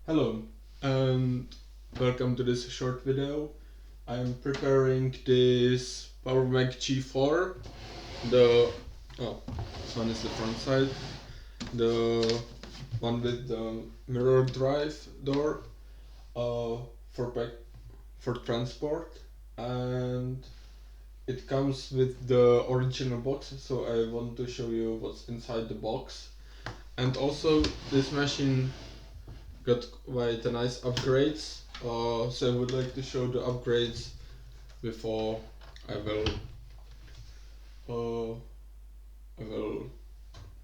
Hello and welcome to this short video. I'm preparing this PowerMac G4. This one is the front side. The one with the mirror drive door for transport, and it comes with the original box. So I want to show you what's inside the box. And also this machine got quite a nice upgrades. So I would like to show the upgrades before I will uh,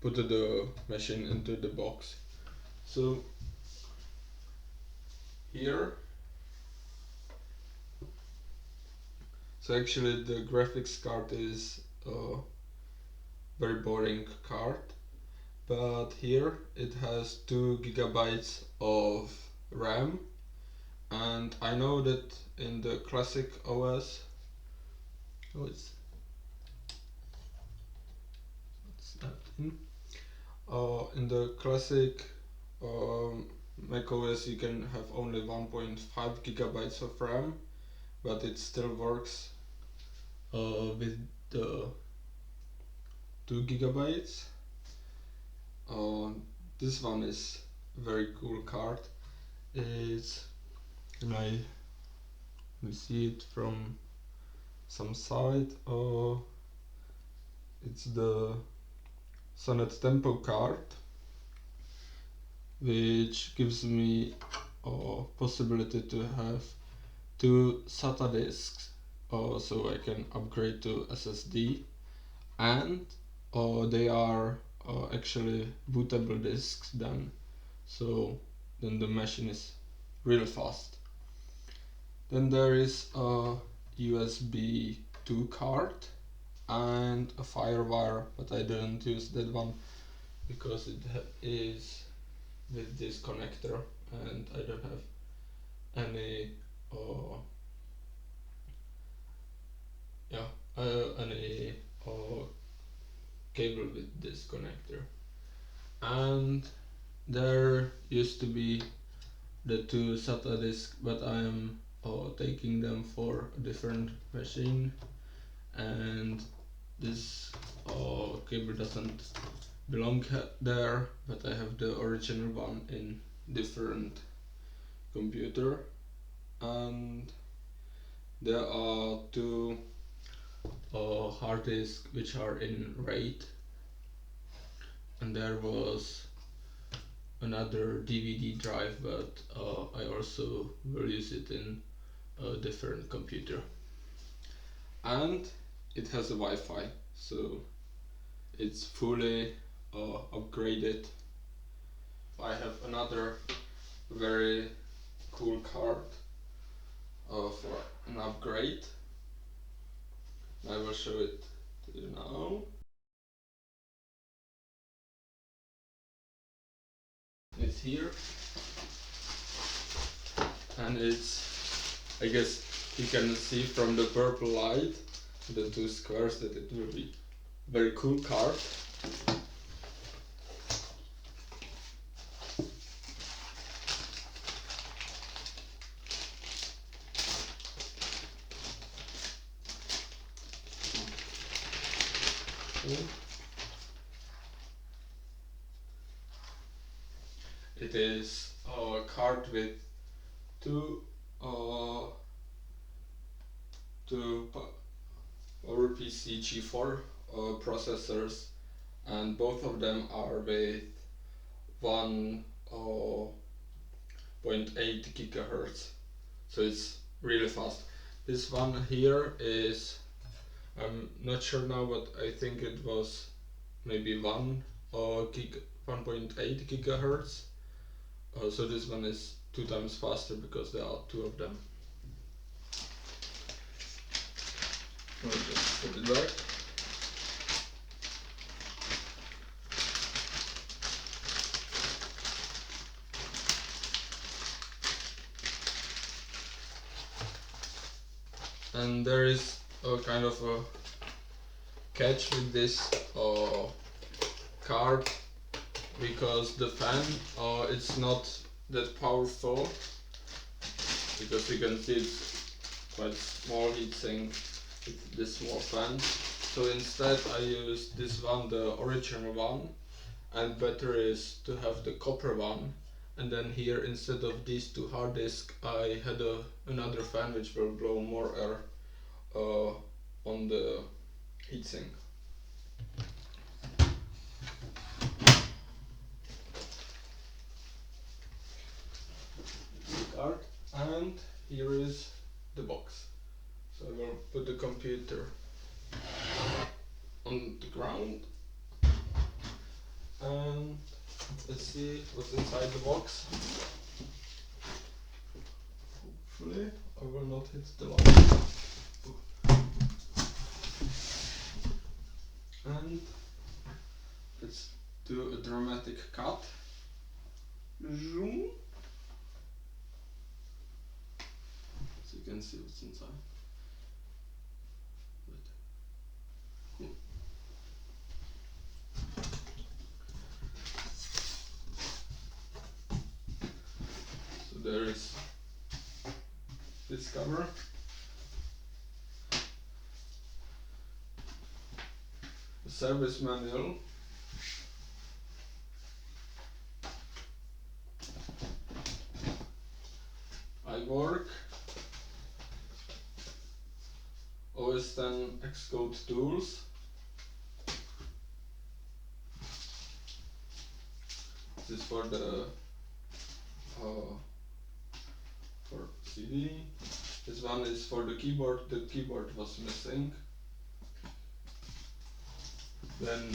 put the machine into the box. So here, actually the graphics card is a very boring card, but here it has 2 GB of RAM, and I know that in the classic OS, what's that in the classic Mac OS you can have only 1.5 GB of RAM, but it still works with the 2 GB. This one is very cool card. It's let me see it from some side. It's the Sonnet Tempo card, which gives me a possibility to have 2 SATA disks, so I can upgrade to SSD, and they are actually bootable disks then, so then the machine is real fast. Then there is a USB 2 card and a FireWire, but I didn't use that one because it is with this connector and I don't have any cable with this connector. And there used to be the 2 SATA disks, but I am taking them for a different machine, and this cable doesn't belong there, but I have the original one in different computer. And there are 2 hard disks which are in RAID, and there was another DVD drive, but I also will use it in a different computer. And it has a Wi-Fi, so it's fully upgraded. I have another very cool card for an upgrade. I will show it to you now. It's here, and it's, I guess you can see from the purple light, the 2 squares, that it will be very cool card. It is a card with 2 PowerPC G4 processors, and both of them are with 1.8 gigahertz, so it's really fast. This one here is, I'm not sure now, but I think it was maybe 1.8 gigahertz. So this one is 2 times faster because there are 2 of them. I'll just put it back. And there is a kind of a catch with this card, because the fan it's not that powerful, because you can see it's quite small heatsink with this small fan. So instead I used this one, the original one, and better is to have the copper one. And then here, instead of these two hard disks, I had another fan which will blow more air on the heatsink. Card, and here is the box. So I will put the computer on the ground, and let's see what's inside the box. Hopefully I will not hit the light. And let's do a dramatic cut. Zoom. So you can see what's inside. Cool. So there is this cover. The service manual. I work. OS 10 Xcode tools. This is for the for CD. This one is for the keyboard. The keyboard was missing. Then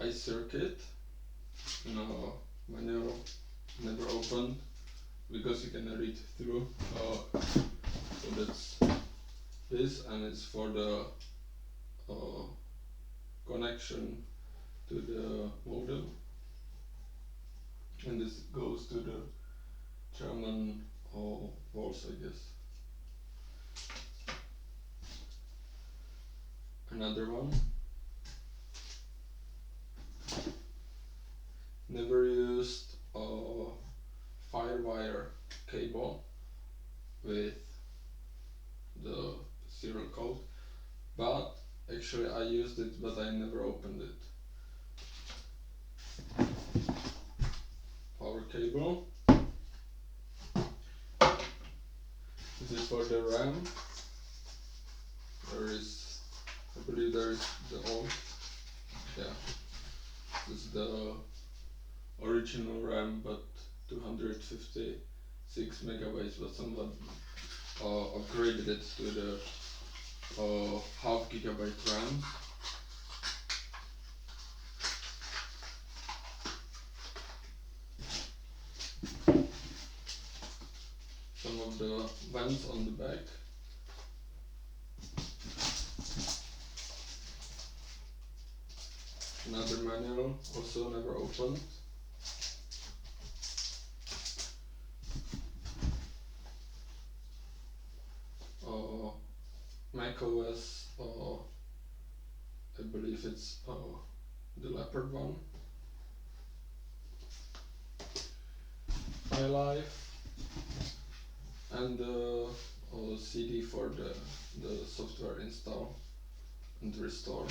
iCircuit. No manual, never opened because you can read through. So that's this, and it's for the connection to the modem, and this goes to the German walls, I guess. Another one. Never used a firewire cable with the serial code, but actually I used it, but I never opened it. Power cable. This is for the RAM. There is, I believe there is the old, yeah, this is the original RAM, but 256 megabytes, but someone upgraded it to the half gigabyte RAM. Some of the vents on the back. Another manual, also never opened. Mac OS, I believe it's the Leopard one. iLife, and the CD for the software install and restore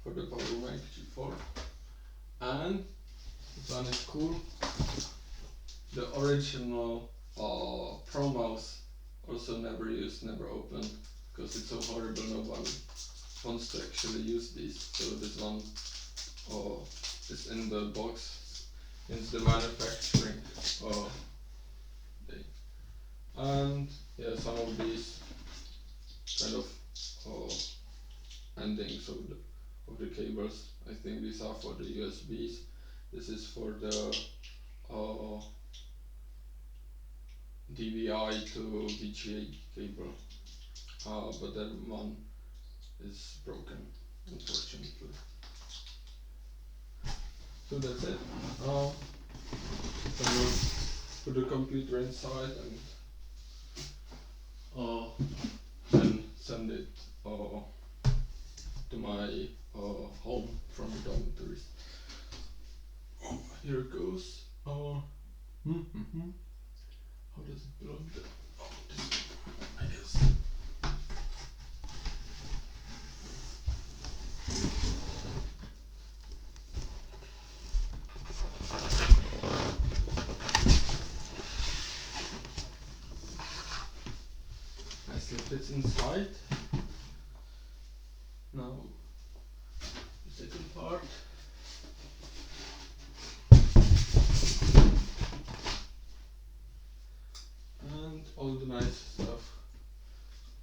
for the PowerMac G4. And this one is cool. The original Pro mouse, also never used, never opened, because it's so horrible, no one wants to actually use these. So this one is in the box, it's the manufacturing day. And yeah, some of these kind of endings of the cables, I think these are for the USBs. This is for the DVI to VGA cable, but that one is broken, unfortunately. So that's it. So we'll put the computer inside and then send it to my home from the dormitories. here it goes. How does it belong there? Oh, this way, I guess. Nicely fits inside. Now, the second part. And all the nice stuff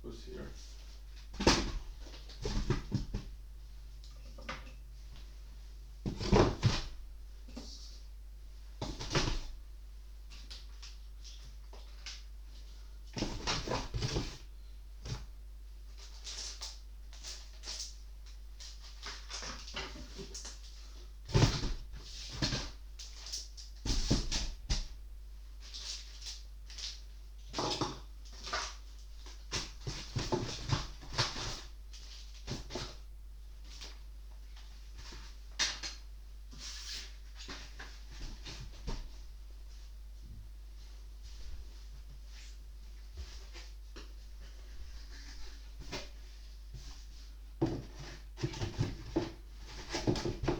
goes here.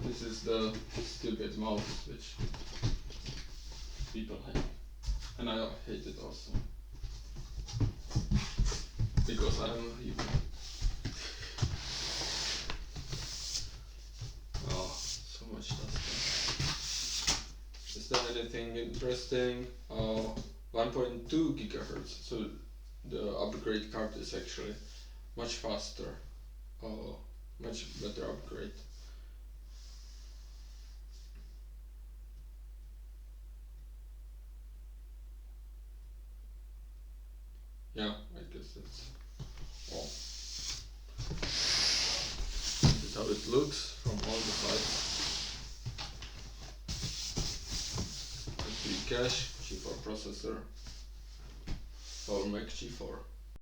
This is the stupid mouse which people hate, and I hate it also because I'm a human. Oh, so much stuff. Is there anything interesting? 1.2 gigahertz, so the upgrade card is actually much faster. Much better upgrade. Yeah, I guess that's all. This is how it looks from all the sides. SD cache, G4 processor, PowerMac G4.